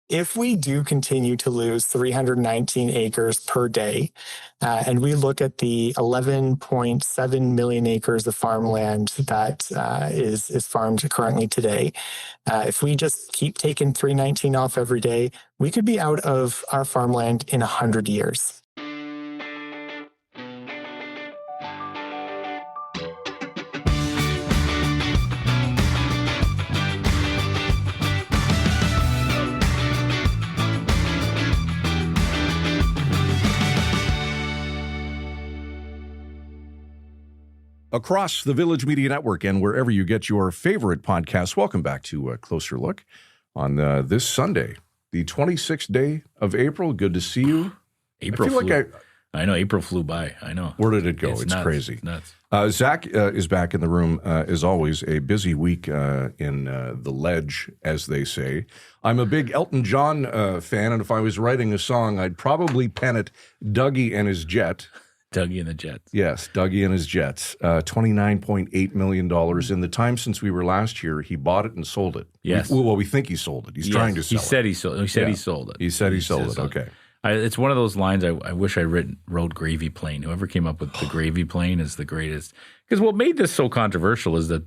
If we do continue to lose 319 acres per day, and we look at the 11.7 million acres of farmland that is farmed currently today, if we just keep taking 319 off every day, we could be out of our farmland in 100 years. Across the Village Media Network and wherever you get your favorite podcasts, welcome back to a Closer Look on this Sunday, the 26th day of April. Good to see you. I know April flew by. I know. Where did it go? It's nuts. crazy. It's nuts. Zach is back in the room, as always. A busy week in the ledge, as they say. I'm a big Elton John fan, and if I was writing a song, I'd probably pen it Dougie and His Jet. Dougie and the Jets. Yes, Dougie and his Jets. $29.8 million. In the time since we were last here, he bought it and sold it. Yes. We think he sold it. He's trying to sell it. He said he sold it. He said he sold it. He said he sold it. Okay. It's one of those lines I wish I wrote Gravy Plane. Whoever came up with the Gravy Plane is the greatest. Because what made this so controversial is that,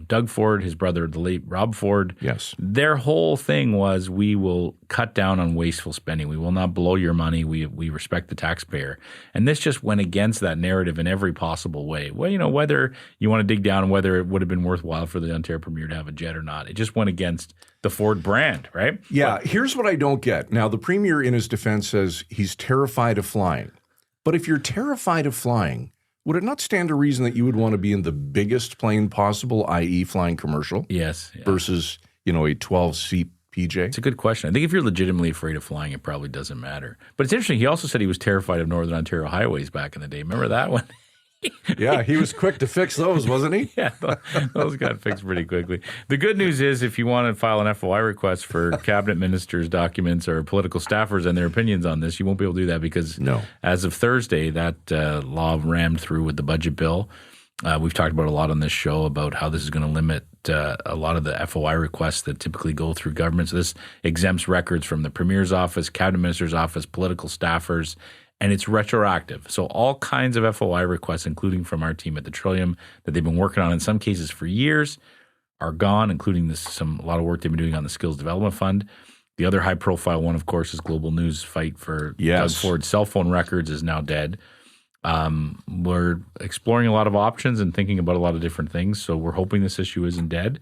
Doug Ford, his brother, the late Rob Ford, yes, their whole thing was we will cut down on wasteful spending. We will not blow your money. We respect the taxpayer. And this just went against that narrative in every possible way. Well, whether you want to dig down whether it would have been worthwhile for the Ontario Premier to have a jet or not, it just went against the Ford brand, right? Yeah, here's what I don't get. Now, the Premier in his defense says he's terrified of flying. But if you're terrified of flying, would it not stand to reason that you would want to be in the biggest plane possible, i.e. flying commercial? Yes. Yeah. Versus, a 12-seat PJ? It's a good question. I think if you're legitimately afraid of flying, it probably doesn't matter. But it's interesting. He also said he was terrified of Northern Ontario highways back in the day. Remember that one? Yeah, he was quick to fix those, wasn't he? Yeah, those got fixed pretty quickly. The good news is if you want to file an FOI request for cabinet ministers' documents or political staffers and their opinions on this, you won't be able to do that because as of Thursday, that law rammed through with the budget bill. We've talked about a lot on this show about how this is going to limit a lot of the FOI requests that typically go through government. So this exempts records from the Premier's office, cabinet minister's office, political staffers, and it's retroactive. So all kinds of FOI requests, including from our team at the Trillium that they've been working on in some cases for years, are gone, including a lot of work they've been doing on the Skills Development Fund. The other high-profile one, of course, is Global News' fight for Doug Ford's cell phone records is now dead. We're exploring a lot of options and thinking about a lot of different things, so we're hoping this issue isn't dead.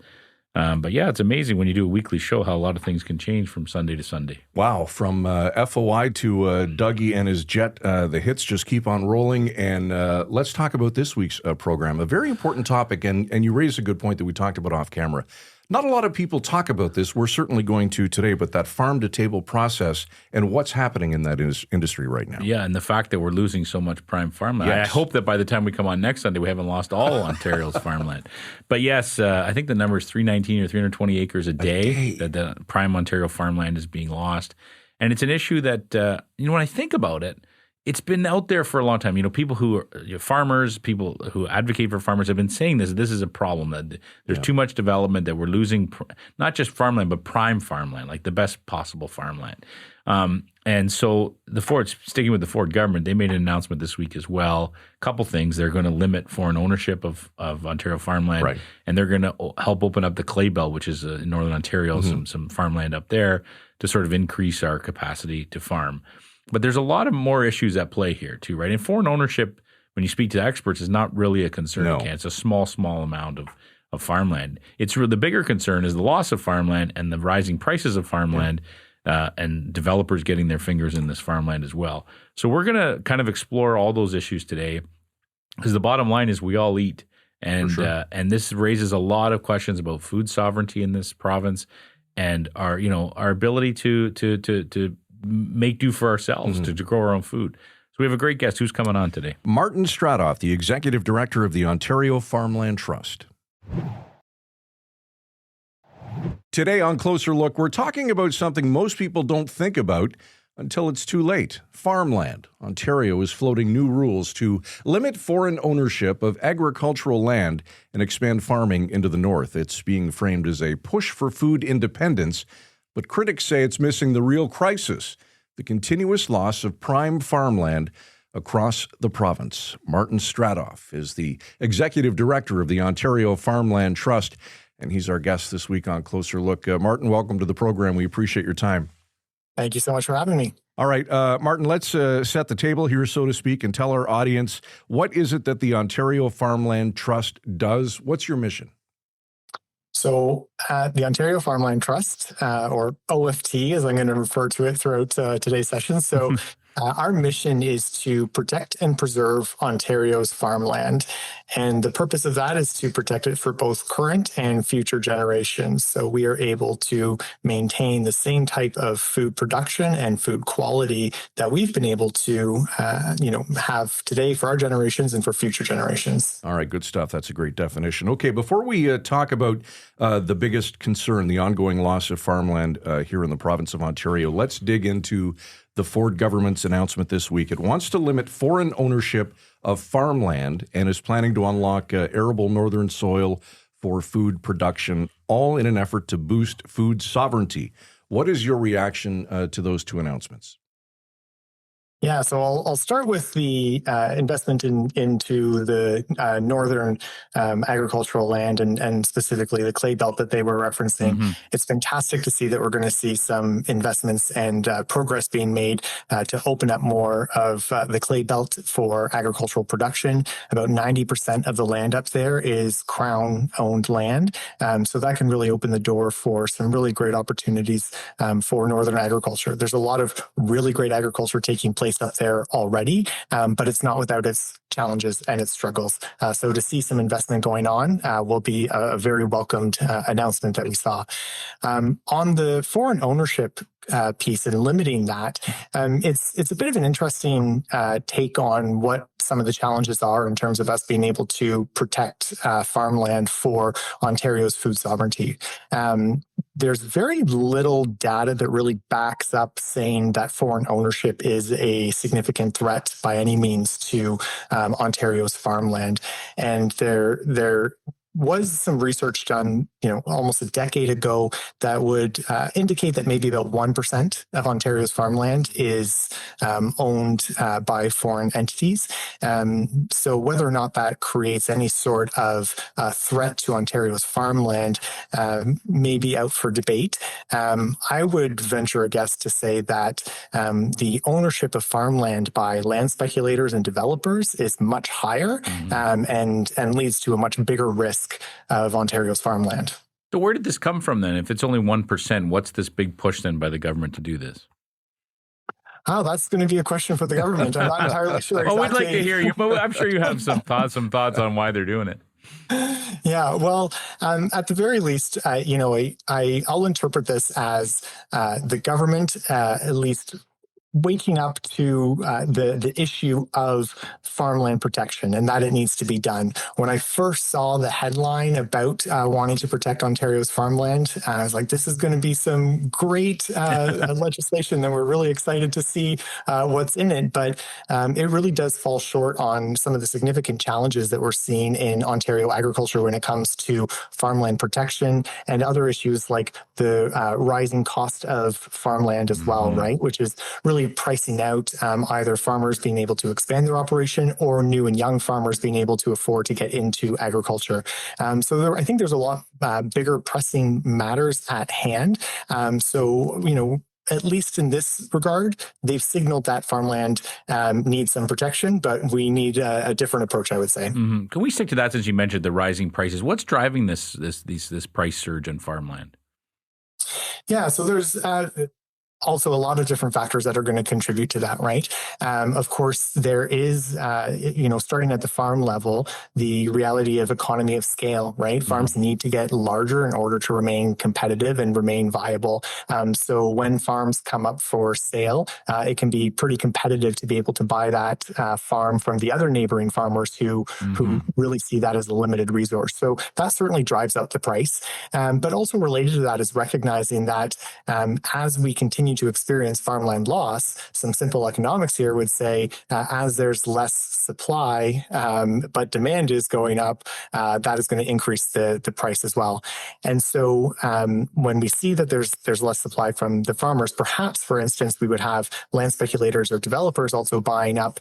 But yeah, it's amazing when you do a weekly show how a lot of things can change from Sunday to Sunday. Wow, from FOI to Dougie and his jet, the hits just keep on rolling. And let's talk about this week's program, a very important topic. And you raised a good point that we talked about off camera. Not a lot of people talk about this. We're certainly going to today, but that farm-to-table process and what's happening in that industry right now. Yeah, and the fact that we're losing so much prime farmland. Yes. I hope that by the time we come on next Sunday, we haven't lost all Ontario's farmland. But yes, I think the number is 319 or 320 acres a day that the prime Ontario farmland is being lost. And it's an issue that, when I think about it, it's been out there for a long time. People who are farmers, people who advocate for farmers have been saying this. This is a problem, that there's too much development, that we're losing not just farmland, but prime farmland, like the best possible farmland. And so sticking with the Ford government, they made an announcement this week as well. A couple things. They're going to limit foreign ownership of Ontario farmland. Right. And they're going to help open up the Clay Belt, which is in Northern Ontario, some farmland up there to sort of increase our capacity to farm. But there's a lot of more issues at play here too, right? And foreign ownership, when you speak to experts, is not really a concern. No. It's a small small amount of farmland. It's really the bigger concern is the loss of farmland and the rising prices of farmland and developers getting their fingers in this farmland as well. So we're going to kind of explore all those issues today because the bottom line is we all eat. And and this raises a lot of questions about food sovereignty in this province and our ability to make do for ourselves, to grow our own food. So we have a great guest. Who's coming on today? Martin Stradoff, the Executive Director of the Ontario Farmland Trust. Today on Closer Look, we're talking about something most people don't think about until it's too late. Farmland. Ontario is floating new rules to limit foreign ownership of agricultural land and expand farming into the north. It's being framed as a push for food independence, But critics say it's missing the real crisis, the continuous loss of prime farmland across the province. Martin Stradoff is the executive director of the Ontario Farmland Trust, and he's our guest this week on Closer Look. Martin, welcome to the program. We appreciate your time. Thank you so much for having me. All right, Martin, let's set the table here, so to speak, and tell our audience, what is it that the Ontario Farmland Trust does? What's your mission? So the Ontario Farmland Trust, or OFT, as I'm going to refer to it throughout today's session. So our mission is to protect and preserve Ontario's farmland. And the purpose of that is to protect it for both current and future generations. So we are able to maintain the same type of food production and food quality that we've been able to, have today for our generations and for future generations. All right, good stuff. That's a great definition. Okay, before we talk about the biggest concern, the ongoing loss of farmland here in the province of Ontario, let's dig into the Ford government's announcement this week. It wants to limit foreign ownership of farmland and is planning to unlock arable northern soil for food production, all in an effort to boost food sovereignty. What is your reaction to those two announcements? Yeah, so I'll start with the investment into the northern agricultural land and specifically the clay belt that they were referencing. Mm-hmm. It's fantastic to see that we're going to see some investments and progress being made to open up more of the clay belt for agricultural production. About 90% of the land up there is Crown-owned land, so that can really open the door for some really great opportunities for northern agriculture. There's a lot of really great agriculture taking place up there already, but it's not without its challenges and its struggles. So to see some investment going on will be a very welcomed announcement that we saw. On the foreign ownership piece and limiting that, it's a bit of an interesting take on what some of the challenges are in terms of us being able to protect farmland for Ontario's food sovereignty. There's very little data that really backs up saying that foreign ownership is a significant threat by any means to Ontario's farmland. And there was some research done, almost a decade ago that would indicate that maybe about 1% of Ontario's farmland is owned by foreign entities. So whether or not that creates any sort of threat to Ontario's farmland may be out for debate. I would venture a guess to say that the ownership of farmland by land speculators and developers is much higher, and leads to a much bigger risk of Ontario's farmland. So where did this come from then? If it's only 1%, what's this big push then by the government to do this? Oh, that's going to be a question for the government. I'm not entirely sure exactly. Oh, we'd like to hear you, but I'm sure you have some thoughts on why they're doing it. Yeah, well, at the very least, I'll interpret this as the government, at least waking up to the issue of farmland protection and that it needs to be done. When I first saw the headline about wanting to protect Ontario's farmland, I was like, this is going to be some great legislation, and we're really excited to see what's in it. But it really does fall short on some of the significant challenges that we're seeing in Ontario agriculture when it comes to farmland protection and other issues like the rising cost of farmland as well, right? Which is really pricing out either farmers being able to expand their operation or new and young farmers being able to afford to get into agriculture. So I think there's a lot bigger pressing matters at hand. At least in this regard, they've signaled that farmland needs some protection, but we need a different approach, I would say. Mm-hmm. Can we stick to that since you mentioned the rising prices? What's driving this price surge in farmland? Yeah, so there's also a lot of different factors that are going to contribute to that, right? Of course, there is, starting at the farm level, the reality of economy of scale, right? Mm-hmm. Farms need to get larger in order to remain competitive and remain viable. So when farms come up for sale, it can be pretty competitive to be able to buy that farm from the other neighboring farmers who really see that as a limited resource. So that certainly drives up the price. But also related to that is recognizing that as we continue continue to experience farmland loss, some simple economics here would say as there's less supply, but demand is going up, that is going to increase the price as well. And so when we see that there's less supply from the farmers, perhaps, for instance, we would have land speculators or developers also buying up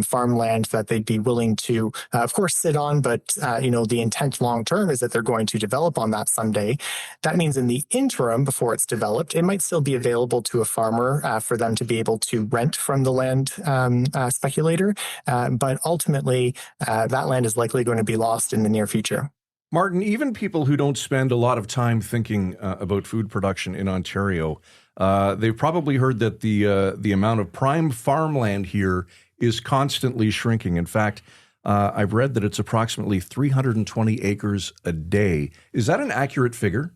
farmland that they'd be willing to, of course, sit on, but the intent long term is that they're going to develop on that someday. That means in the interim, before it's developed, it might still be available to a farmer for them to be able to rent from the land speculator, but ultimately that land is likely going to be lost in the near future. Martin, even people who don't spend a lot of time thinking about food production in Ontario, they've probably heard that the amount of prime farmland here is constantly shrinking. In fact, I've read that it's approximately 320 acres a day. Is that an accurate figure?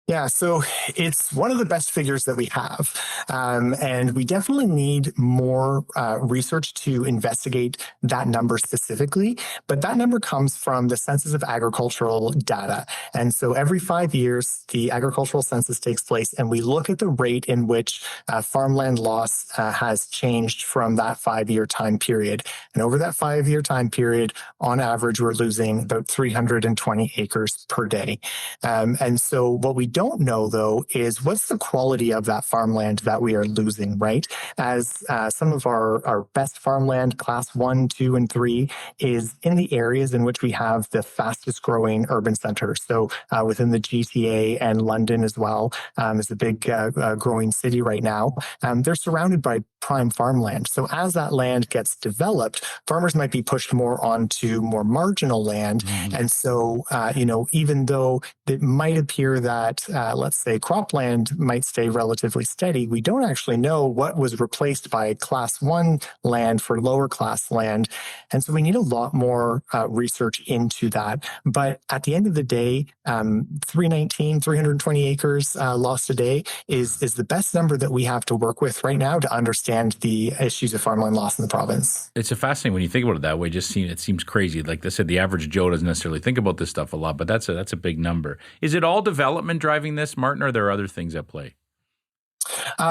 Yeah, so it's one of the best figures that we have. And we definitely need more research to investigate that number specifically. But that number comes from the Census of Agricultural data. And so every 5 years, the agricultural census takes place, and we look at the rate in which farmland loss has changed from that 5-year time period. And over that 5-year time period, on average, we're losing about 320 acres per day. And so what we don't know, though, is what's the quality of that farmland that we are losing, right? As some of our best farmland, class 1, 2, and 3, is in the areas in which we have the fastest growing urban centers. So within the GTA and London as well is a big growing city right now. They're surrounded by prime farmland. So as that land gets developed, farmers might be pushed more onto more marginal land. Mm-hmm. And so, even though it might appear that let's say cropland might stay relatively steady, we don't actually know what was replaced by class 1 land for lower class land. And so we need a lot more research into that. But at the end of the day, 320 acres lost a day is the best number that we have to work with right now to understand the issues of farmland loss in the province. It's a fascinating when you think about it that way. It seems crazy. Like I said, the average Joe doesn't necessarily think about this stuff a lot, but that's a big number. Is it all development driving this, Martin, or are there other things at play?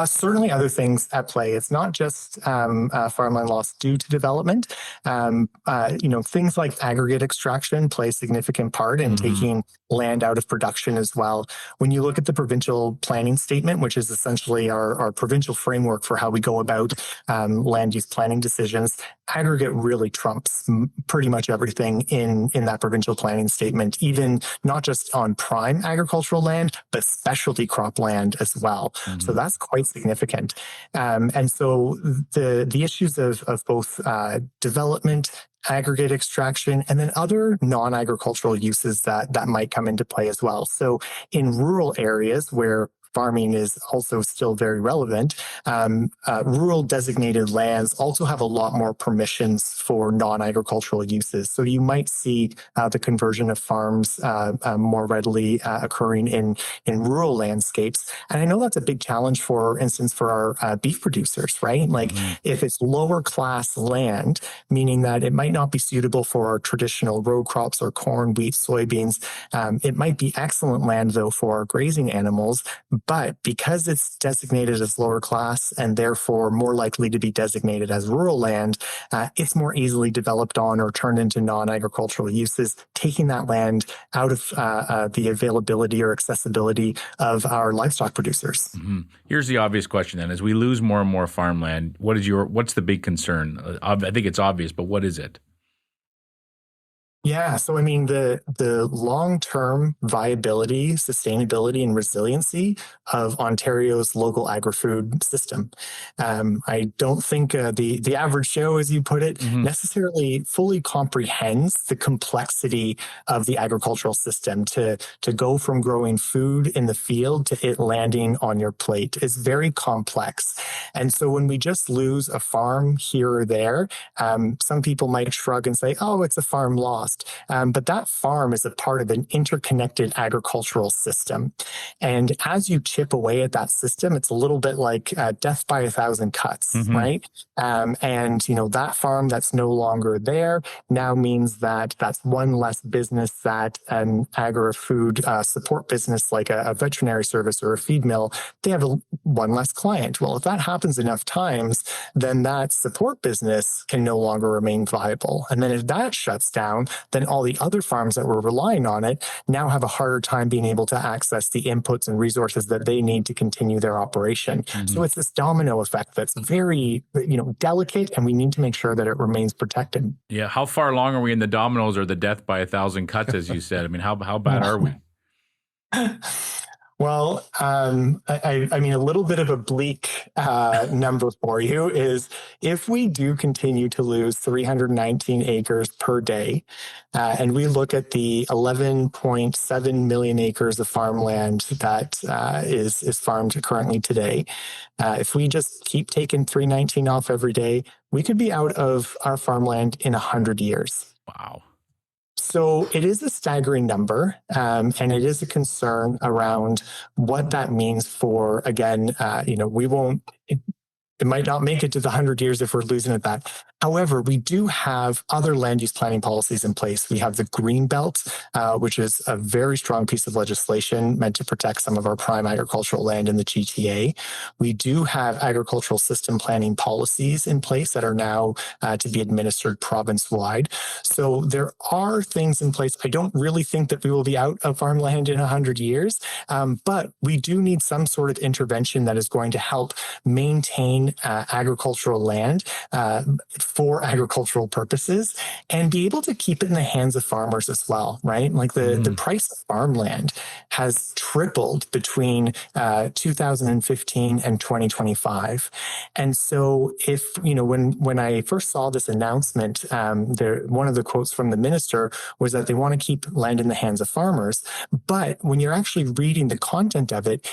Certainly other things at play. It's not just farmland loss due to development. Things like aggregate extraction play a significant part in taking land out of production as well. When you look at the provincial planning statement, which is essentially our provincial framework for how we go about land use planning decisions, aggregate really trumps pretty much everything in that provincial planning statement, even not just on prime agricultural land, but specialty crop land as well. Mm-hmm. So that's quite significant. And so the issues of both development, aggregate extraction, and then other non-agricultural uses that might come into play as well. So in rural areas where farming is also still very relevant, rural designated lands also have a lot more permissions for non-agricultural uses. So you might see the conversion of farms more readily occurring in rural landscapes. And I know that's a big challenge, for instance, for our beef producers, right? Like if it's lower class land, meaning that it might not be suitable for our traditional row crops or corn, wheat, soybeans, it might be excellent land though for our grazing animals. But because it's designated as lower class and therefore more likely to be designated as rural land, it's more easily developed on or turned into non-agricultural uses, taking that land out of the availability or accessibility of our livestock producers. Mm-hmm. Here's the obvious question then. As we lose more and more farmland, what's the big concern? I think it's obvious, but what is it? Yeah, so I mean, the long-term viability, sustainability, and resiliency of Ontario's local agri-food system. I don't think the average Joe, as you put it, necessarily fully comprehends the complexity of the agricultural system. To go from growing food in the field to it landing on your plate is very complex. And so when we just lose a farm here or there, some people might shrug and say, oh, it's a farm loss. lost. But that farm is a part of an interconnected agricultural system. And as you chip away at that system, it's a little bit like death by 1,000 cuts, right? And, that farm that's no longer there now means that that's one less business that an agri-food support business like a veterinary service or a feed mill, they have one less client. Well, if that happens enough times, then that support business can no longer remain viable. And then if that shuts down, then all the other farms that were relying on it now have a harder time being able to access the inputs and resources that they need to continue their operation. So it's this domino effect that's very, delicate, and we need to make sure that it remains protected. Yeah. How far along are we in the dominoes or the death by 1,000 cuts, as you said? I mean, how bad are we? Well, I mean, a little bit of a bleak number for you is if we do continue to lose 319 acres per day, and we look at the 11.7 million acres of farmland that is farmed currently today, if we just keep taking 319 off every day, we could be out of our farmland in 100 years. Wow. So it is a staggering number, and it is a concern around what that means for, again, we won't, it might not make it to the 100 years if we're losing at that. However, we do have other land use planning policies in place. We have the Green Belt, which is a very strong piece of legislation meant to protect some of our prime agricultural land in the GTA. We do have agricultural system planning policies in place that are now to be administered province-wide. So there are things in place. I don't really think that we will be out of farmland in 100 years, but we do need some sort of intervention that is going to help maintain agricultural land for agricultural purposes and be able to keep it in the hands of farmers as well, right? Like the price of farmland has tripled between 2015 and 2025. And so if, when I first saw this announcement, one of the quotes from the minister was that they want to keep land in the hands of farmers. But when you're actually reading the content of it,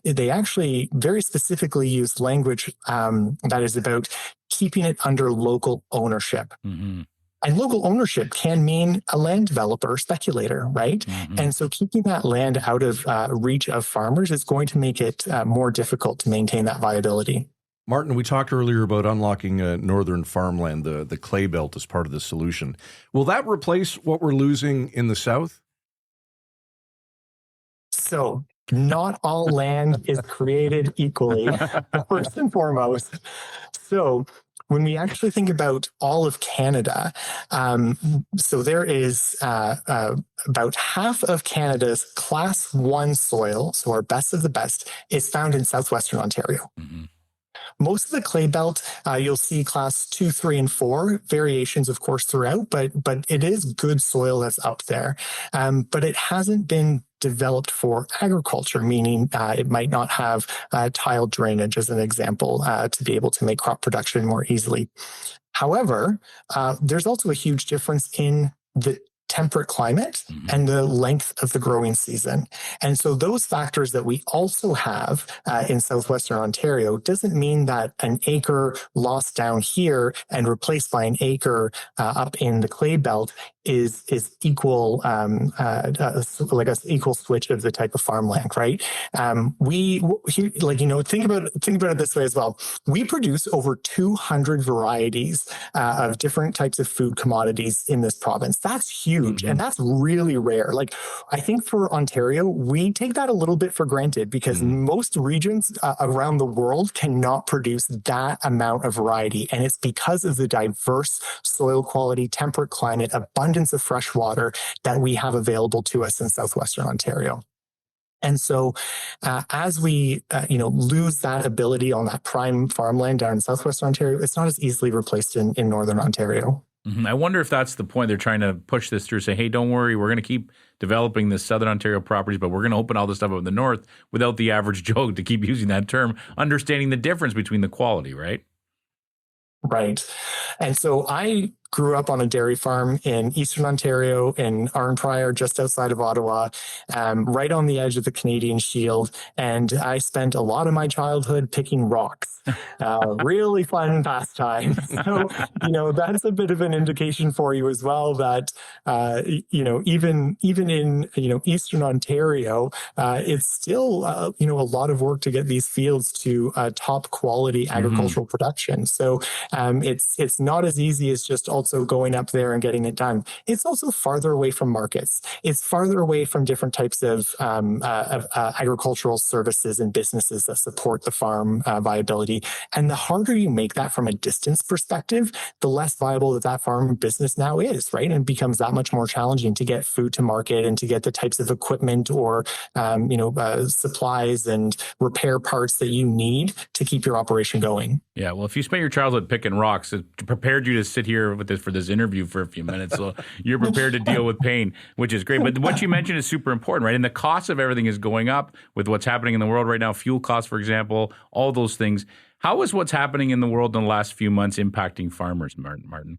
they actually very specifically use language that is about keeping it under local ownership. And local ownership can mean a land developer, speculator, right? And so keeping that land out of reach of farmers is going to make it more difficult to maintain that viability. Martin, we talked earlier about unlocking northern farmland, the clay belt as part of the solution. Will that replace what we're losing in the south? So not all land is created equally, first and foremost. So when we actually think about all of Canada, so there is about half of Canada's Class 1 soil, so our best of the best, is found in southwestern Ontario. Most of the clay belt, you'll see class 2, 3, and 4 variations, of course, throughout, but it is good soil that's up there. But it hasn't been developed for agriculture, meaning it might not have tile drainage, as an example, to be able to make crop production more easily. However, there's also a huge difference in the temperate climate and the length of the growing season. And so those factors that we also have in southwestern Ontario doesn't mean that an acre lost down here and replaced by an acre up in the clay belt is equal, like a equal switch of the type of farmland, right? Think about it this way as well. We produce over 200 varieties of different types of food commodities in this province. That's huge, and that's really rare. Like, I think for Ontario, we take that a little bit for granted because most regions around the world cannot produce that amount of variety, and it's because of the diverse soil quality, temperate climate, abundance of fresh water that we have available to us in southwestern Ontario. And so as we lose that ability on that prime farmland down in southwestern Ontario, it's not as easily replaced in northern Ontario. I wonder if that's the point. They're trying to push this through, say, hey, don't worry, we're going to keep developing the southern Ontario properties, but we're going to open all this stuff up in the north without the average Joe, to keep using that term, understanding the difference between the quality, right? Right. And so I grew up on a dairy farm in Eastern Ontario, in Arnprior, just outside of Ottawa, right on the edge of the Canadian Shield. And I spent a lot of my childhood picking rocks. Really fun pastime. So, that's a bit of an indication for you as well that, even in, Eastern Ontario, it's still, a lot of work to get these fields to top quality agricultural production. So it's not as easy as just also going up there and getting it done. It's also farther away from markets. It's farther away from different types of agricultural services and businesses that support the farm viability. And the harder you make that from a distance perspective, the less viable that farm business now is, right? And it becomes that much more challenging to get food to market and to get the types of equipment or, supplies and repair parts that you need to keep your operation going. Yeah, well, if you spent your childhood picking rocks, it prepared you to sit here for this interview for a few minutes. So you're prepared to deal with pain, which is great. But what you mentioned is super important, right? And the cost of everything is going up with what's happening in the world right now. Fuel costs, for example, all those things. How is what's happening in the world in the last few months impacting farmers, Martin?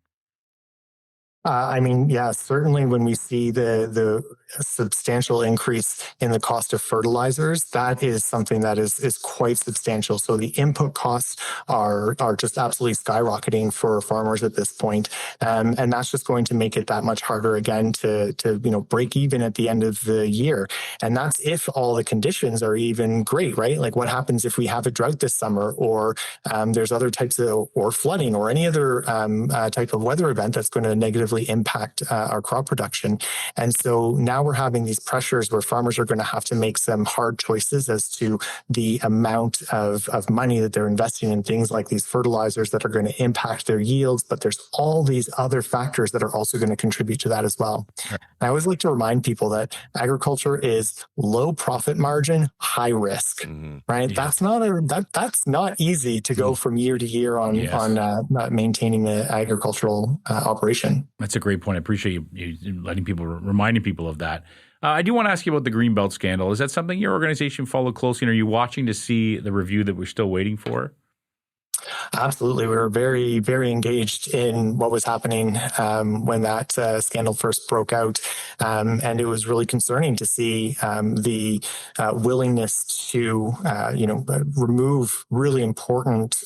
Certainly when we see the substantial increase in the cost of fertilizers, that is something that is quite substantial. So the input costs are just absolutely skyrocketing for farmers at this point. And that's just going to make it that much harder again to break even at the end of the year. And that's if all the conditions are even great, right? Like what happens if we have a drought this summer or there's other types of, or flooding or any other type of weather event that's going to negatively impact our crop production. And so now we're having these pressures where farmers are going to have to make some hard choices as to the amount of money that they're investing in things like these fertilizers that are going to impact their yields. But there's all these other factors that are also going to contribute to that as well. Sure. I always like to remind people that agriculture is low profit margin, high risk, right? Yeah. That's not easy to go from year to year on maintaining the agricultural operation. That's a great point. I appreciate you reminding people of that. I do want to ask you about the Greenbelt scandal. Is that something your organization followed closely, and are you watching to see the review that we're still waiting for? Absolutely. We were very, very engaged in what was happening when that scandal first broke out. And it was really concerning to see the willingness to, remove really important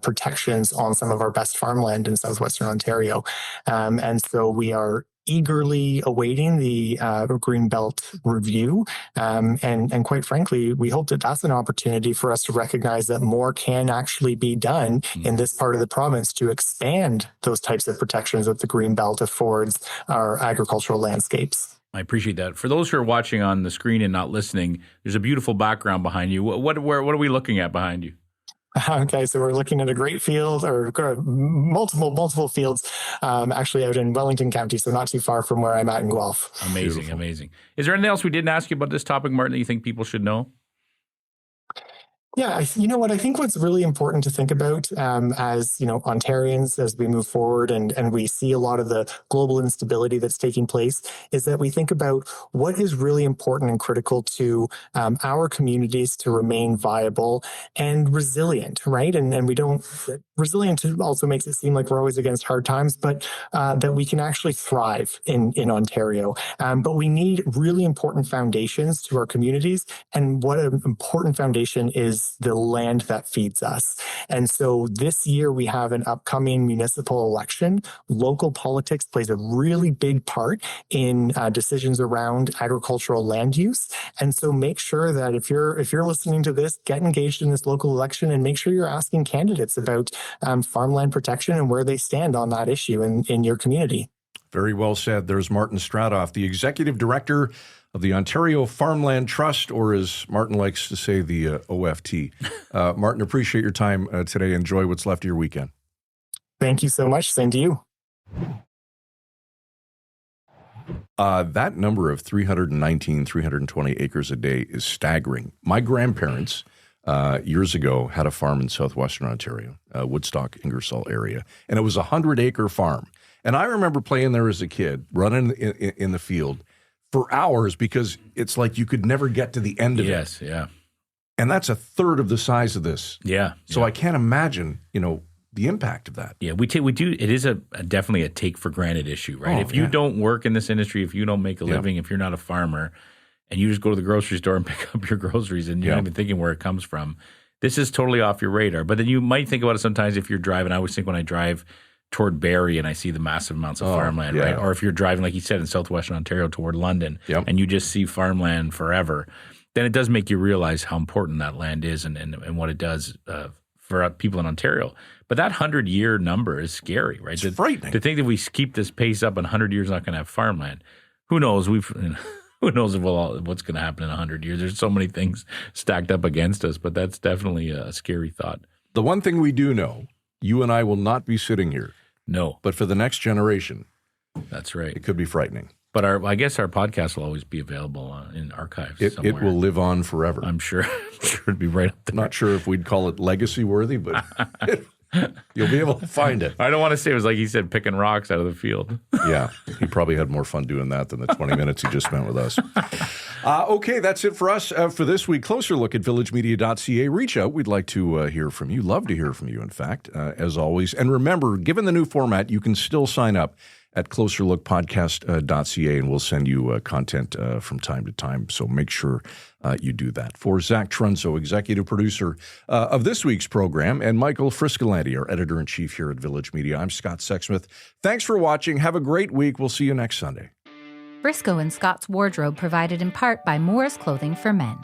protections on some of our best farmland in southwestern Ontario. And so we are eagerly awaiting the Greenbelt review. And quite frankly, we hope that that's an opportunity for us to recognize that more can actually be done in this part of the province to expand those types of protections that the Greenbelt affords our agricultural landscapes. I appreciate that. For those who are watching on the screen and not listening, there's a beautiful background behind you. What are we looking at behind you? Okay, so we're looking at a great field, or multiple fields, actually out in Wellington County, so not too far from where I'm at in Guelph. Amazing. Is there anything else we didn't ask you about this topic, Martin, that you think people should know? Yeah, you know what? I think what's really important to think about as Ontarians, as we move forward and we see a lot of the global instability that's taking place, is that we think about what is really important and critical to our communities to remain viable and resilient, right? And we don't, resilient also makes it seem like we're always against hard times, but that we can actually thrive in Ontario. But we need really important foundations to our communities. And what an important foundation is the land that feeds us. And so this year we have an upcoming municipal election. Local politics plays a really big part in decisions around agricultural land use. And so make sure that if you're listening to this, get engaged in this local election and make sure you're asking candidates about farmland protection and where they stand on that issue in your community. Very well said. There's Martin Stradoff, the Executive Director of the Ontario Farmland Trust, or as Martin likes to say, the OFT. Martin, appreciate your time today. Enjoy what's left of your weekend. Thank you so much. Same to you. That number of 320 acres a day is staggering. My grandparents years ago had a farm in southwestern Ontario, Woodstock, Ingersoll area, and it was a 100-acre farm. And I remember playing there as a kid, running in the field for hours because it's like you could never get to the end of it. Yes, yeah. And that's a third of the size of this. Yeah. So I can't imagine, the impact of that. Yeah, we do. It is definitely a take for granted issue, right? If you don't work in this industry, if you don't make a living, if you're not a farmer, and you just go to the grocery store and pick up your groceries and you're not even thinking where it comes from, this is totally off your radar. But then you might think about it sometimes if you're driving. I always think when I drive toward Barrie and I see the massive amounts of farmland, right? Or if you're driving, like you said, in southwestern Ontario toward London and you just see farmland forever, then it does make you realize how important that land is and what it does for people in Ontario. But that 100-year number is scary, right? It's frightening. To think that we keep this pace up and 100 years not going to have farmland. Who knows? Who knows what's going to happen in 100 years? There's so many things stacked up against us, but that's definitely a scary thought. The one thing we do know, you and I will not be sitting here. No. But for the next generation, that's right. It could be frightening. But I guess our podcast will always be available in archives somewhere. It will live on forever. I'm sure it'd be right up there. Not sure if we'd call it legacy worthy, but you'll be able to find it. I don't want to say it was like he said, picking rocks out of the field. Yeah, he probably had more fun doing that than the 20 minutes he just spent with us. Okay, that's it for us for this week. Closer look at villagemedia.ca. Reach out. We'd like to hear from you. Love to hear from you, in fact, as always. And remember, given the new format, you can still sign up at closerlookpodcast.ca, and we'll send you content from time to time. So make sure you do that. For Zach Trunzo, executive producer of this week's program, and Michael Friscolanti, our editor-in-chief here at Village Media, I'm Scott Sexsmith. Thanks for watching. Have a great week. We'll see you next Sunday. Briscoe & Scott's wardrobe provided in part by Moore's Clothing for Men.